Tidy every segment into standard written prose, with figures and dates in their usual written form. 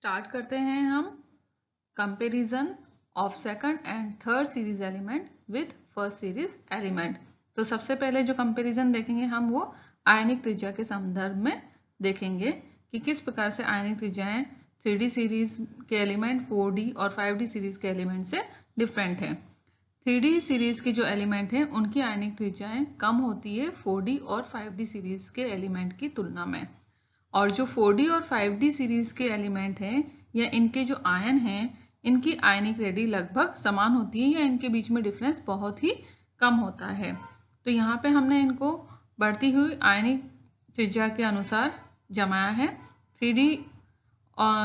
Start करते हैं हम comparison of second and third series element with first series element. तो सबसे पहले जो कंपैरिजन देखेंगे हम वो आयनिक त्रिज्या के संदर्भ में देखेंगे कि किस प्रकार से आयनिक त्रिज्याएं 3D सीरीज के एलिमेंट 4D और 5D सीरीज के एलिमेंट से डिफरेंट है। 3D सीरीज के जो एलिमेंट हैं उनकी आयनिक त्रिज्याएं कम होती है 4D और 5D सीरीज के एलिमेंट की तुलना में, और जो 4D और 5D सीरीज के एलिमेंट हैं या इनके जो आयन हैं इनकी आयनिक रेडी लगभग समान होती है या इनके बीच में डिफरेंस बहुत ही कम होता है। तो यहाँ पे हमने इनको बढ़ती हुई आयनिक त्रिज्या के अनुसार जमाया है। 3D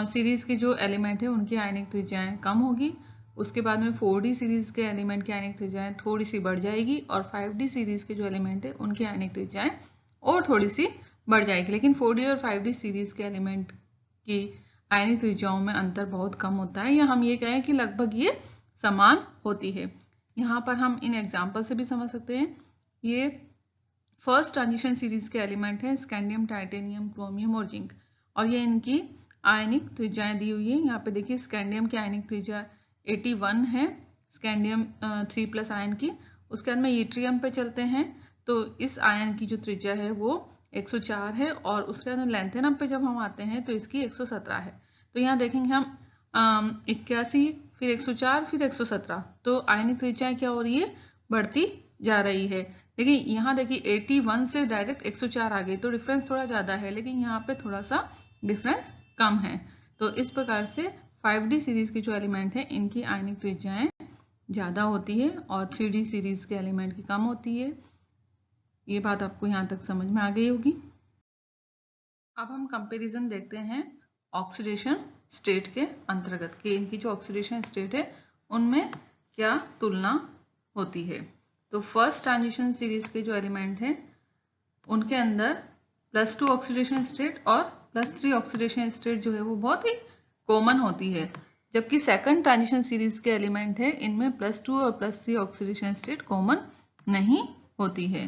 सीरीज के जो एलिमेंट है उनकी आयनिक त्रिज्याएं कम होगी, उसके बाद में 4D सीरीज के एलिमेंट की आयनिक त्रिज्याएं थोड़ी सी बढ़ जाएगी और 5D सीरीज के जो एलिमेंट है उनकी आयनिक त्रिज्याएं और थोड़ी सी बढ़ जाएगी। लेकिन 4D और 5D सीरीज के एलिमेंट की आयनिक त्रिज्याओं में अंतर बहुत कम होता है, या हम ये कहें कि लगभग ये समान होती है। यहाँ पर हम इन एग्जाम्पल से भी समझ सकते हैं। ये फर्स्ट ट्रांजिशन सीरीज के एलिमेंट हैं स्कैंडियम, टाइटेनियम, क्रोमियम और जिंक, और ये इनकी आयनिक त्रिज्याएं दी हुई है। यहाँ पे देखिए स्कैंडियम की आयनिक त्रिज्या 81 है, स्कैंडियम 3+ आयन की। उसके बाद में यूट्रियम पे चलते हैं तो इस आयन की जो त्रिज्या है वो 104 है, और उसके बाद लैंथेनम पे जब हम आते हैं तो इसकी 117 है। तो यहाँ देखेंगे हम 81 फिर 104 फिर 117, तो आयनिक त्रिज्या क्या हो रही है, बढ़ती जा रही है। लेकिन यहाँ देखिए 81 से डायरेक्ट 104 आ गई तो डिफरेंस थोड़ा ज़्यादा है, लेकिन यहाँ पे थोड़ा सा डिफरेंस कम है। तो इस प्रकार से 5D सीरीज के जो एलिमेंट हैं इनकी आयनिक त्रिज्याएं ज़्यादा होती है और 3D सीरीज के एलिमेंट की कम होती है। ये बात आपको यहाँ तक समझ में आ गई होगी। अब हम कंपैरिजन देखते हैं ऑक्सीडेशन स्टेट के अंतर्गत कि इनकी जो ऑक्सीडेशन स्टेट है उनमें क्या तुलना होती है। तो फर्स्ट ट्रांजिशन सीरीज के जो एलिमेंट हैं उनके अंदर +2 ऑक्सीडेशन स्टेट और +3 ऑक्सीडेशन स्टेट जो है वो बहुत ही कॉमन होती है, जबकि सेकंड ट्रांजिशन सीरीज के एलिमेंट है इनमें +2 और +3 ऑक्सीडेशन स्टेट कॉमन नहीं होती है।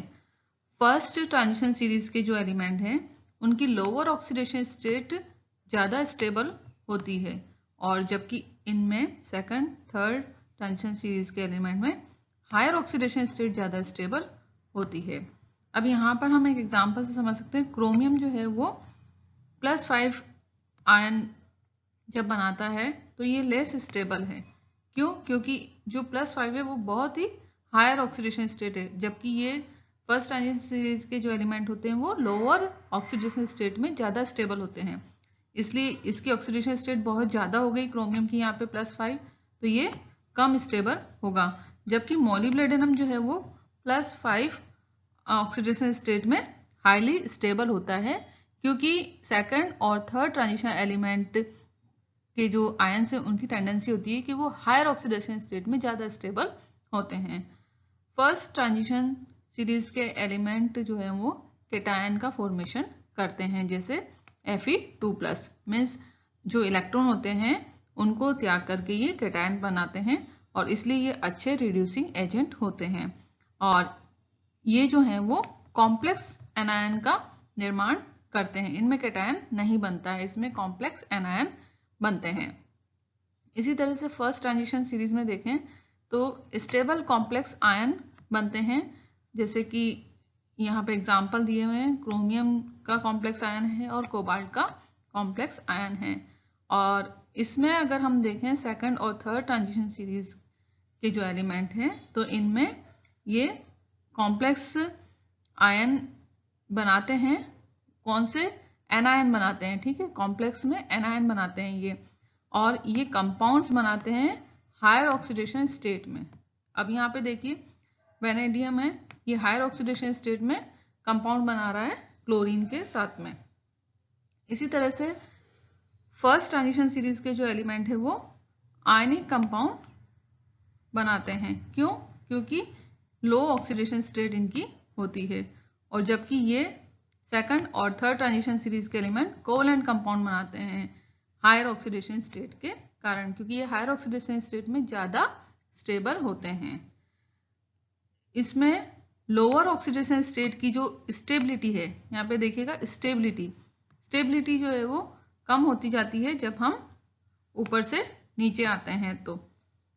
फर्स्ट ट्रांजिशन सीरीज के जो एलिमेंट हैं उनकी लोअर ऑक्सीडेशन स्टेट ज़्यादा स्टेबल होती है, और जबकि इनमें सेकंड थर्ड ट्रांजिशन सीरीज के एलिमेंट में हायर ऑक्सीडेशन स्टेट ज़्यादा स्टेबल होती है। अब यहाँ पर हम एक एग्जांपल से समझ सकते हैं। क्रोमियम जो है वो +5 आयन जब बनाता है तो ये लेस स्टेबल है। क्यों? क्योंकि जो +5 है वो बहुत ही हायर ऑक्सीडेशन स्टेट है, जबकि ये फर्स्ट ट्रांजिशन सीरीज के जो एलिमेंट होते हैं वो लोअर ऑक्सीडेशन स्टेट में ज़्यादा स्टेबल होते हैं, इसलिए इसकी ऑक्सीडेशन स्टेट बहुत ज़्यादा हो गई क्रोमियम की यहाँ पे +5, तो ये कम स्टेबल होगा। जबकि मोलिब्डेनम जो है वो +5 ऑक्सीडेशन स्टेट में हाईली स्टेबल होता है, क्योंकि सेकंड और थर्ड ट्रांजिशन एलिमेंट के जो आयन्स हैं उनकी टेंडेंसी होती है कि वो हायर ऑक्सीडेशन स्टेट में ज़्यादा स्टेबल होते हैं। फर्स्ट ट्रांजिशन सीरीज के एलिमेंट जो है वो केटायन का फॉर्मेशन करते हैं, जैसे Fe2+, मीन्स जो इलेक्ट्रॉन होते हैं उनको त्याग करके ये केटायन बनाते हैं, और इसलिए ये अच्छे रिड्यूसिंग एजेंट होते हैं। और ये जो हैं वो कॉम्प्लेक्स एनायन का निर्माण करते हैं, इनमें केटायन नहीं बनता है, इसमें कॉम्प्लेक्स एनायन बनते हैं। इसी तरह से फर्स्ट ट्रांजिशन सीरीज में देखें तो स्टेबल कॉम्प्लेक्स आयन बनते हैं, जैसे कि यहाँ पे एग्जाम्पल दिए हुए हैं। क्रोमियम का कॉम्प्लेक्स आयन है और कोबाल्ट का कॉम्प्लेक्स आयन है। और इसमें अगर हम देखें सेकंड और थर्ड ट्रांजिशन सीरीज के जो एलिमेंट हैं तो इनमें ये कॉम्प्लेक्स आयन बनाते हैं। कौन से? एनायन बनाते हैं, ठीक है, कॉम्प्लेक्स में एनायन बनाते हैं ये, और ये कंपाउंड्स बनाते हैं हायर ऑक्सीडेशन स्टेट में। अब यहाँ पे देखिए वेनेडियम है, ये हायर ऑक्सीडेशन स्टेट में कंपाउंड बना रहा है क्लोरीन के साथ में। इसी तरह से फर्स्ट ट्रांजिशन सीरीज के जो एलिमेंट है वो आयनिक कंपाउंड बनाते हैं। क्यों? क्योंकि लो ऑक्सीडेशन स्टेट इनकी होती है, और जबकि ये सेकंड और थर्ड ट्रांजिशन सीरीज के एलिमेंट कोवलेंट कंपाउंड बनाते हैं हायर ऑक्सीडेशन स्टेट के कारण, क्योंकि ये हायर ऑक्सीडेशन स्टेट में ज़्यादा स्टेबल होते हैं। इसमें लोअर ऑक्सीडेशन स्टेट की जो स्टेबिलिटी है, यहाँ पे देखिएगा स्टेबिलिटी जो है वो कम होती जाती है जब हम ऊपर से नीचे आते हैं, तो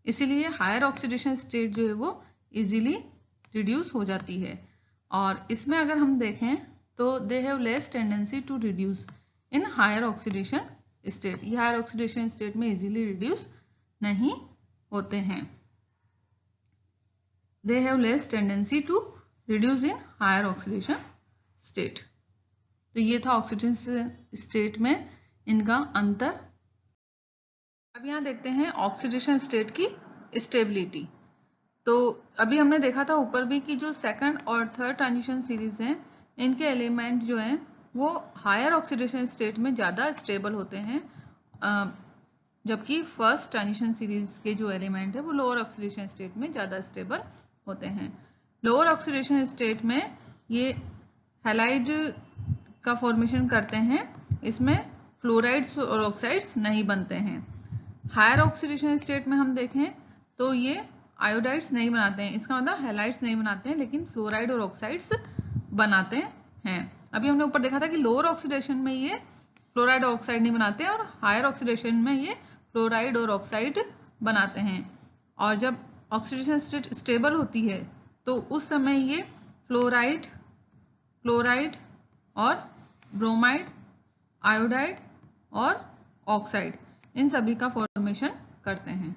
इसीलिए हायर ऑक्सीडेशन स्टेट जो है वो इजीली रिड्यूस हो जाती है। और इसमें अगर हम देखें तो they have less tendency to reduce in higher oxidation state. ये हायर ऑक्सीडेशन स्टेट में इजीली रिड्यूस नहीं होते हैं। They have less tendency to reduce in higher oxidation state. तो ये था ऑक्सीडेशन स्टेट में इनका अंतर। अब यहाँ देखते हैं ऑक्सीडेशन स्टेट की स्टेबिलिटी। तो अभी हमने देखा था ऊपर भी कि जो सेकंड और थर्ड ट्रांजिशन सीरीज हैं, इनके एलिमेंट जो हैं वो हायर ऑक्सीडेशन स्टेट में ज़्यादा स्टेबल होते हैं, जबकि फर्स्ट ट्रांजिशन सीरीज के जो एलिमेंट है वो लोअर ऑक्सीडेशन स्टेट में ज़्यादा स्टेबल होते हैं। लोअर ऑक्सीडेशन स्टेट में ये हैलाइड का फॉर्मेशन करते हैं, इसमें फ्लोराइड्स और ऑक्साइड्स नहीं बनते हैं। हायर ऑक्सीडेशन स्टेट में हम देखें तो ये आयोडाइड्स नहीं बनाते हैं, इसका मतलब हैलाइड्स नहीं बनाते हैं, लेकिन फ्लोराइड और ऑक्साइड्स बनाते हैं। अभी हमने ऊपर देखा था कि लोअर ऑक्सीडेशन में ये फ्लोराइड और ऑक्साइड नहीं बनाते हैं और हायर ऑक्सीडेशन में ये फ्लोराइड और ऑक्साइड बनाते हैं। और जब ऑक्सीडेशन स्टेट स्टेबल होती है तो उस समय ये फ्लोराइड, क्लोराइड और ब्रोमाइड, आयोडाइड और ऑक्साइड, इन सभी का फॉर्मेशन करते हैं।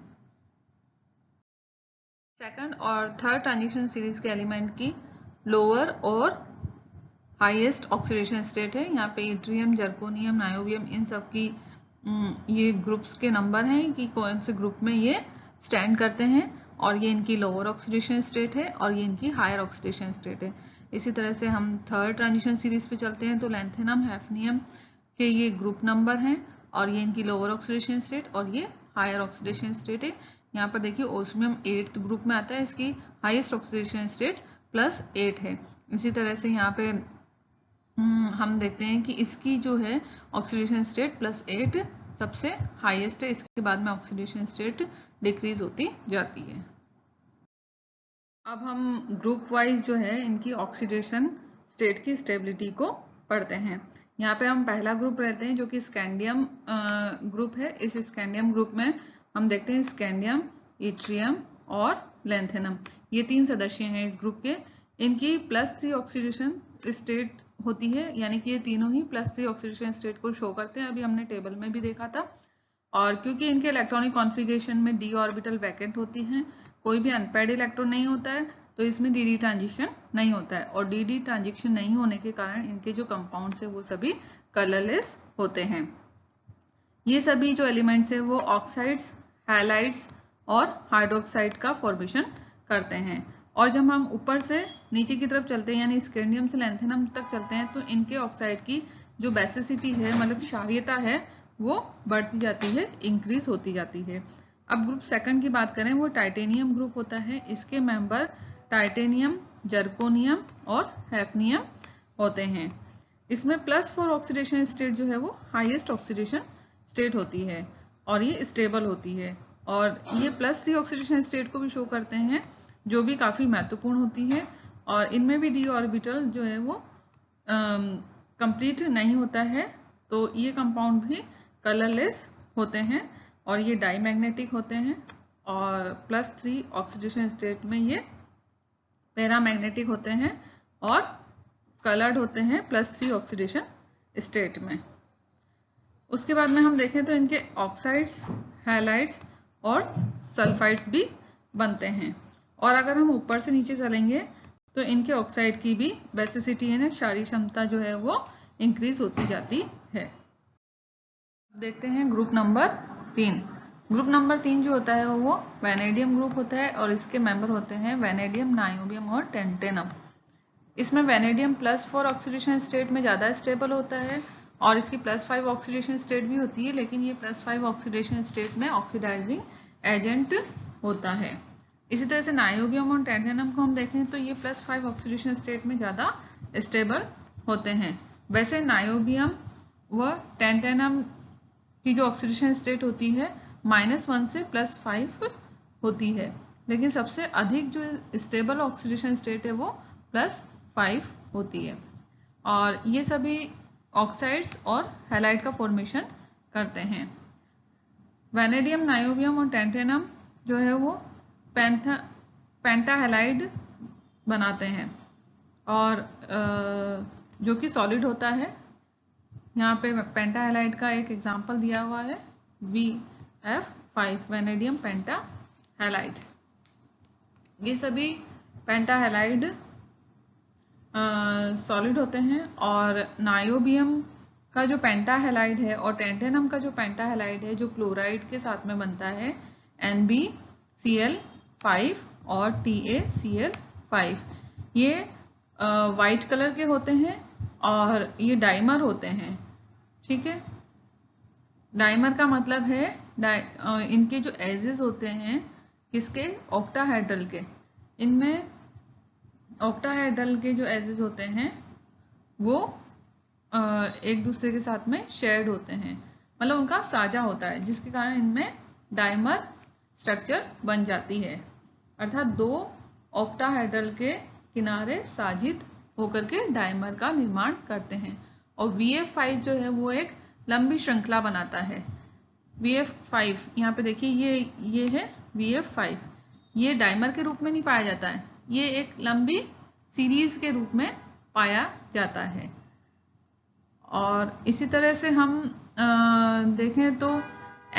सेकंड और थर्ड ट्रांजिशन सीरीज के एलिमेंट की लोअर और हाईएस्ट ऑक्सीडेशन स्टेट है। यहाँ पे इट्रियम, जर्कोनियम, नायोबियम, इन सब की ये ग्रुप्स के नंबर हैं कि कौन से ग्रुप में ये स्टैंड करते हैं, और ये इनकी लोअर ऑक्सीडेशन स्टेट है और ये इनकी हायर ऑक्सीडेशन स्टेट है। इसी तरह से हम थर्ड ट्रांजिशन सीरीज पे चलते हैं तो लैंथेनम, हैफनियम के ये ग्रुप नंबर हैं और ये इनकी लोअर ऑक्सीडेशन स्टेट और ये हायर ऑक्सीडेशन स्टेट है। यहाँ पर देखिए ओस्मियम 8th ग्रुप में आता है, इसकी हाईएस्ट ऑक्सीडेशन स्टेट +8 है। इसी तरह से यहाँ पे हम देखते हैं कि इसकी जो है ऑक्सीडेशन स्टेट +8 सबसे हाईएस्ट है, इसके बाद में ऑक्सीडेशन स्टेट डिक्रीज होती जाती है। अब हम ग्रुप वाइज जो है इनकी ऑक्सीडेशन स्टेट की स्टेबिलिटी को पढ़ते हैं। यहाँ पे हम पहला ग्रुप रहते हैं जो कि स्कैंडियम ग्रुप है। इस स्कैंडियम ग्रुप में हम देखते हैं स्कैंडियम, इट्रियम और लैंथेनम, ये 3 सदस्य हैं इस ग्रुप के। इनकी +3 ऑक्सीडेशन स्टेट होती है, यानी कि ये तीनों ही +3 ऑक्सीडेशन स्टेट को शो करते हैं। अभी हमने टेबल में भी देखा था। और क्योंकि इनके इलेक्ट्रॉनिक कॉन्फ़िगरेशन में d ऑर्बिटल वैकेंट होती हैं, कोई भी अनपेयर्ड इलेक्ट्रॉन नहीं होता है, तो इसमें dd ट्रांजिशन नहीं होता है। और dd ट्रांजिशन नहीं होने के कारण इनके जो कंपाउंड्स है वो सभी कलरलेस होते हैं। ये सभी जो एलिमेंट्स है वो ऑक्साइड्स, हैलाइड्स और हाइड्रोक्साइड का फॉर्मेशन करते हैं। और जब हम ऊपर से नीचे की तरफ चलते हैं, यानी स्कैंडियम से लैंथेनम तक चलते हैं, तो इनके ऑक्साइड की जो बेसिसिटी है, मतलब क्षारीयता है, वो बढ़ती जाती है, इंक्रीज होती जाती है। अब ग्रुप सेकंड की बात करें, वो टाइटेनियम ग्रुप होता है। इसके मेंबर टाइटेनियम, जर्कोनियम और हैफनियम होते हैं। इसमें +4 ऑक्सीडेशन स्टेट जो है वो हाईएस्ट ऑक्सीडेशन स्टेट होती है और ये स्टेबल होती है। और ये +3 ऑक्सीडेशन स्टेट को भी शो करते हैं, जो भी काफ़ी महत्वपूर्ण होती है। और इनमें भी d ऑर्बिटल जो है वो कंप्लीट नहीं होता है, तो ये कंपाउंड भी कलरलेस होते हैं और ये डाईमैग्नेटिक होते हैं। और +3 ऑक्सीडेशन स्टेट में ये पैरामैग्नेटिक होते हैं और कलर्ड होते हैं +3 ऑक्सीडेशन स्टेट में। उसके बाद में हम देखें तो इनके ऑक्साइड्स, हैलाइड्स और सल्फाइड्स भी बनते हैं। और अगर हम ऊपर से नीचे चलेंगे तो इनके ऑक्साइड की भी बेसिसिटी है ना, क्षारीय क्षमता जो है वो इंक्रीज होती जाती है। देखते हैं ग्रुप नंबर 3। ग्रुप नंबर 3 जो होता है वो वैनेडियम ग्रुप होता है और इसके मेंबर होते हैं वैनेडियम, नायोबियम और टेंटेनम। इसमें वैनेडियम +4 ऑक्सीडेशन स्टेट में ज़्यादा स्टेबल होता है और इसकी +5 ऑक्सीडेशन स्टेट भी होती है, लेकिन ये +5 ऑक्सीडेशन स्टेट में ऑक्सीडाइजिंग एजेंट होता है। इसी तरह से नायोबियम और टेंटेनम को हम देखें तो ये +5 ऑक्सीडेशन स्टेट में ज़्यादा स्टेबल होते हैं। वैसे नायोबियम व टेंटेनम की जो ऑक्सीडेशन स्टेट होती है -1 से +5 होती है, लेकिन सबसे अधिक जो स्टेबल ऑक्सीडेशन स्टेट है वो +5 होती है। और ये सभी ऑक्साइड्स और हैलाइड का फॉर्मेशन करते हैं। वेनेडियम, नायोबियम और टेंटेनम जो है वो पेंटाहेलाइड बनाते हैं और जो कि सॉलिड होता है। यहाँ पे पेंटाहेलाइड का एक एग्जांपल दिया हुआ है VF5 वेनेडियम पेंटाहेलाइड। ये सभी पेंटाहेलाइड सॉलिड होते हैं और नायोबियम का जो पेंटाहेलाइड है और टेंटेनम का जो पेंटाहेलाइड है जो क्लोराइड के साथ में बनता है NbCl5 और TaCl5। ये वाइट कलर के होते हैं और ये डाइमर होते हैं। ठीक है, डाइमर का मतलब है इनके जो एजेस होते हैं किसके, ऑक्टाहेड्रल के। इनमें ऑक्टाहेड्रल के जो एजेस होते हैं वो एक दूसरे के साथ में शेयर्ड होते हैं, मतलब उनका साझा होता है, जिसके कारण इनमें डाइमर स्ट्रक्चर बन जाती है। अर्थात दो ऑक्टाहेड्रल के किनारे साजित होकर के डाइमर का निर्माण करते हैं। और VF5 जो है वो एक लंबी श्रृंखला बनाता है। VF5 यहाँ पे देखिए, ये है VF5। ये डाइमर के रूप में नहीं पाया जाता है, ये एक लंबी सीरीज के रूप में पाया जाता है। और इसी तरह से हम देखें तो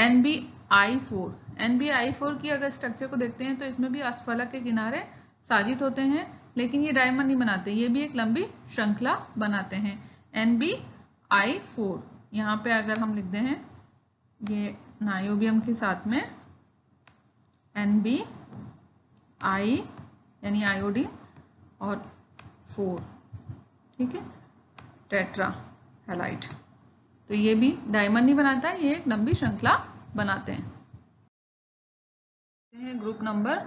NbI4 की अगर स्ट्रक्चर को देखते हैं तो इसमें भी अस्फलक के किनारे साजित होते हैं, लेकिन ये डायमंड नहीं बनाते, ये भी एक लंबी श्रृंखला बनाते हैं। NbI4 यहाँ पे अगर हम लिखते हैं ये नायोबियम के साथ में NbI यानी आयोडीन और 4, ठीक है, टेट्रा हैलाइड। तो ये भी डायमंड नहीं बनाता है, ये एक लंबी श्रृंखला बनाते हैं। Group number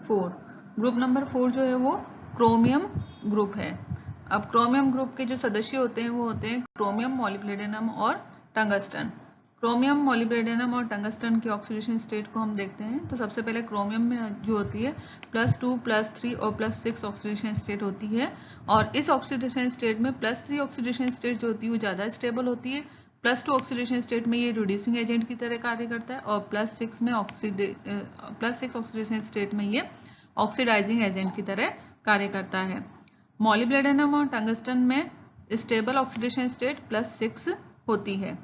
4। ग्रुप नंबर 4 जो है वो क्रोमियम ग्रुप है। अब क्रोमियम ग्रुप के जो सदस्य होते हैं वो होते हैं क्रोमियम, मोलिब्डेनम और टंगस्टन। क्रोमियम, मोलिब्डेनम और टंगस्टन की ऑक्सीडेशन स्टेट को हम देखते हैं तो सबसे पहले क्रोमियम में जो होती है +2, +3 और +6 ऑक्सीडेशन स्टेट होती है। और इस ऑक्सीडेशन स्टेट में +3 ऑक्सीडेशन स्टेट जो होती है वो ज़्यादा स्टेबल होती है। +2 ऑक्सीडेशन स्टेट में ये रिड्यूसिंग एजेंट की तरह कार्य करता है और +6 ऑक्सीडेशन स्टेट में ये ऑक्सीडाइजिंग एजेंट की तरह कार्य करता है। मोलिब्डेनम और टंगस्टन में स्टेबल ऑक्सीडेशन स्टेट +6 होती है।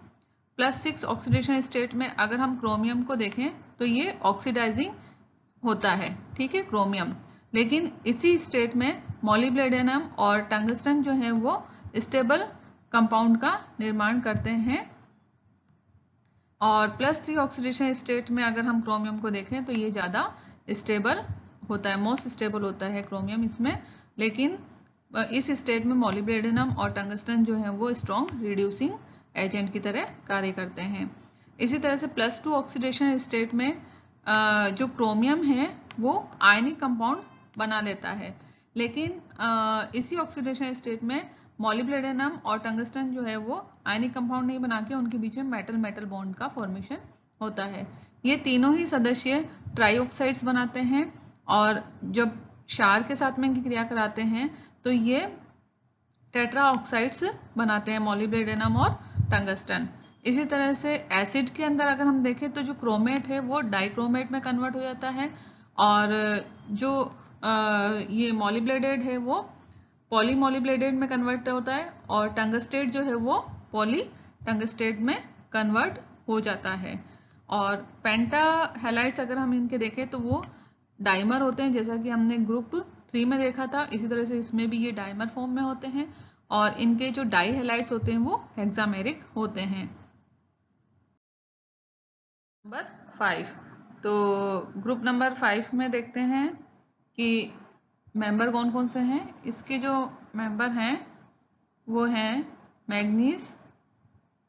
+6 ऑक्सीडेशन स्टेट में अगर हम क्रोमियम को देखें तो ये ऑक्सीडाइजिंग होता है, ठीक है, क्रोमियम। लेकिन इसी स्टेट में मोलिब्डेनम और टंगस्टन जो है वो स्टेबल कंपाउंड का निर्माण करते हैं। और +3 ऑक्सीडेशन स्टेट में अगर हम क्रोमियम को देखें तो ये ज़्यादा स्टेबल होता है, मोस्ट स्टेबल होता है क्रोमियम इसमें। लेकिन इस स्टेट में मोलिब्डेनम और टंगस्टन जो है वो स्ट्रॉन्ग रिड्यूसिंग एजेंट की तरह कार्य करते हैं। इसी तरह से +2 ऑक्सीडेशन स्टेट में जो क्रोमियम है वो आयनिक कंपाउंड बना लेता है। लेकिन इसी ऑक्सीडेशन स्टेट में मोलिब्डेनम और टंगस्टन जो है वो आयनिक कंपाउंड नहीं बना के उनके बीच में मेटल मेटल बॉन्ड का फॉर्मेशन होता है। ये तीनों ही सदस्य ट्राइऑक्साइड्स बनाते हैं और जब क्षार के साथ में इनकी क्रिया कराते हैं तो ये टेट्रा ऑक्साइड्स बनाते हैं, मोलिब्डेनम और टंगस्टन। इसी तरह से एसिड के अंदर अगर हम देखें तो जो क्रोमेट है वो डाइक्रोमेट में कन्वर्ट हो जाता है और जो ये मोलिब्डेनेट है वो पॉलीमोलिब्डेनेट में कन्वर्ट होता है और टंगस्टेट जो है वो पॉली टंगस्टेट में कन्वर्ट हो जाता है। और पेंटा हैलाइड्स अगर हम इनके देखें तो वो डाइमर होते हैं, जैसा कि हमने ग्रुप 3 में देखा था। इसी तरह से इसमें भी ये डाइमर फॉर्म में होते हैं और इनके जो डाई हैलाइड्स होते हैं वो हेक्सामेरिक होते हैं। नंबर 5, तो ग्रुप नंबर 5 में देखते हैं कि मेंबर कौन कौन से हैं। इसके जो मेंबर हैं वो हैं मैग्नीज,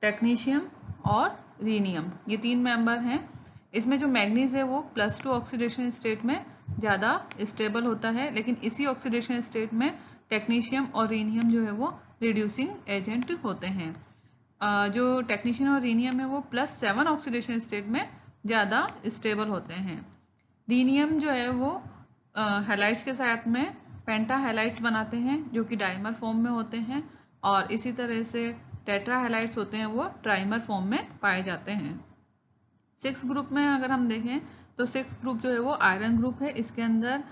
टेक्नीशियम और रीनियम, ये 3 मेंबर हैं। इसमें जो मैग्नीज है वो +2 ऑक्सीडेशन स्टेट में ज़्यादा स्टेबल होता है, लेकिन इसी ऑक्सीडेशन स्टेट में टेक्नीशियम और रीनियम जो है वो रिड्यूसिंग एजेंट होते हैं। जो टेक्नीशियम और रीनियम है वो +7 ऑक्सीडेशन स्टेट में ज़्यादा स्टेबल होते हैं। रीनियम जो है वो हैलाइड्स के साथ में पेंटा हैलाइड्स बनाते हैं जो कि डाइमर फॉर्म में होते हैं और इसी तरह से टेट्रा हैलाइड्स होते हैं वो ट्राइमर फॉर्म में पाए जाते हैं। 6 ग्रुप में अगर हम देखें तो 6 ग्रुप जो है वो आयरन ग्रुप है। इसके अंदर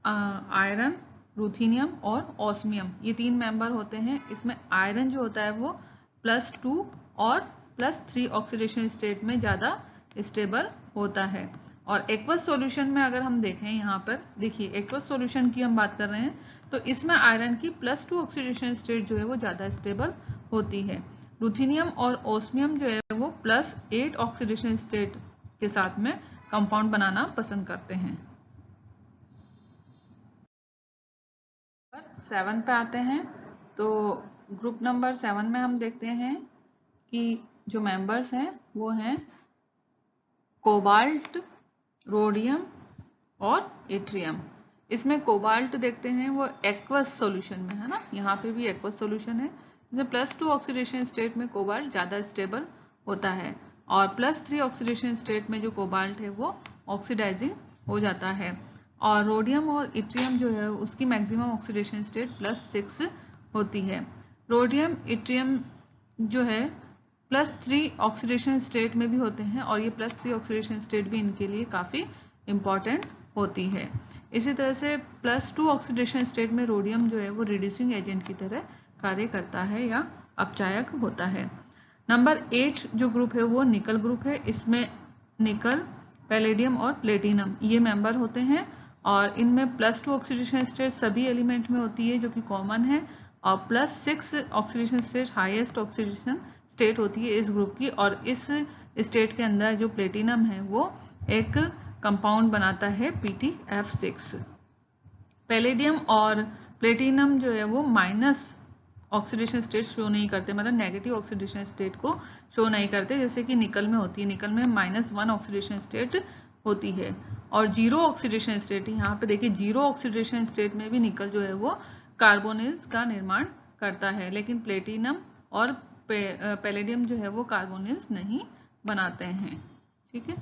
आयरन, रूथीनियम और ऑस्मियम ये 3 मेंबर होते हैं। इसमें आयरन जो होता है वो +2 और +3 ऑक्सीडेशन स्टेट में ज़्यादा स्टेबल होता है। और एक्वस सॉल्यूशन में अगर हम देखें, यहाँ पर देखिए एक्वस सॉल्यूशन की हम बात कर रहे हैं तो इसमें आयरन की +2 ऑक्सीडेशन स्टेट जो है वो ज़्यादा स्टेबल होती है। रूथीनियम और ऑस्मियम जो है वो +8 ऑक्सीडेशन स्टेट के साथ में कंपाउंड बनाना पसंद करते हैं। 7 पे आते हैं तो ग्रुप नंबर 7 में हम देखते हैं कि जो मेंबर्स हैं वो हैं कोबाल्ट, रोडियम और इट्रियम। इसमें कोबाल्ट देखते हैं वो एक्वस सॉल्यूशन में है ना, यहाँ पे भी एक्वस सॉल्यूशन है। इसमें +2 ऑक्सीडेशन स्टेट में कोबाल्ट ज़्यादा स्टेबल होता है और +3 ऑक्सीडेशन स्टेट में जो कोबाल्ट है वो ऑक्सीडाइजिंग हो जाता है। और रोडियम और इट्रियम जो है उसकी मैक्सिमम ऑक्सीडेशन स्टेट +6 होती है। रोडियम, इट्रियम जो है +3 ऑक्सीडेशन स्टेट में भी होते हैं और ये +3 ऑक्सीडेशन स्टेट भी इनके लिए काफ़ी इम्पॉर्टेंट होती है। इसी तरह से +2 ऑक्सीडेशन स्टेट में रोडियम जो है वो रिड्यूसिंग एजेंट की तरह कार्य करता है या अपचायक होता है। नंबर 8 जो ग्रुप है वो निकल ग्रुप है। इसमें निकल, पैलेडियम और प्लेटिनम ये मेंबर होते हैं और इनमें +2 ऑक्सीडेशन स्टेट सभी एलिमेंट में होती है जो कि कॉमन है और +6 oxidation state highest oxidation state होती है इस ग्रुप की। और इस स्टेट के अंदर जो प्लेटिनम है वो एक कंपाउंड बनाता है PtF6। पैलेडियम और प्लेटिनम जो है वो माइनस ऑक्सीडेशन स्टेट शो नहीं करते, मतलब नेगेटिव ऑक्सीडेशन स्टेट को शो नहीं करते जैसे कि निकल में होती है। निकल में -1 ऑक्सीडेशन स्टेट होती है और 0 ऑक्सीडेशन स्टेट, यहाँ पे देखिए 0 ऑक्सीडेशन स्टेट में भी निकल जो है वो कार्बोनिल्स का निर्माण करता है, लेकिन प्लेटिनम और पैलेडियम जो है वो कार्बोनिल्स नहीं बनाते हैं। ठीक है।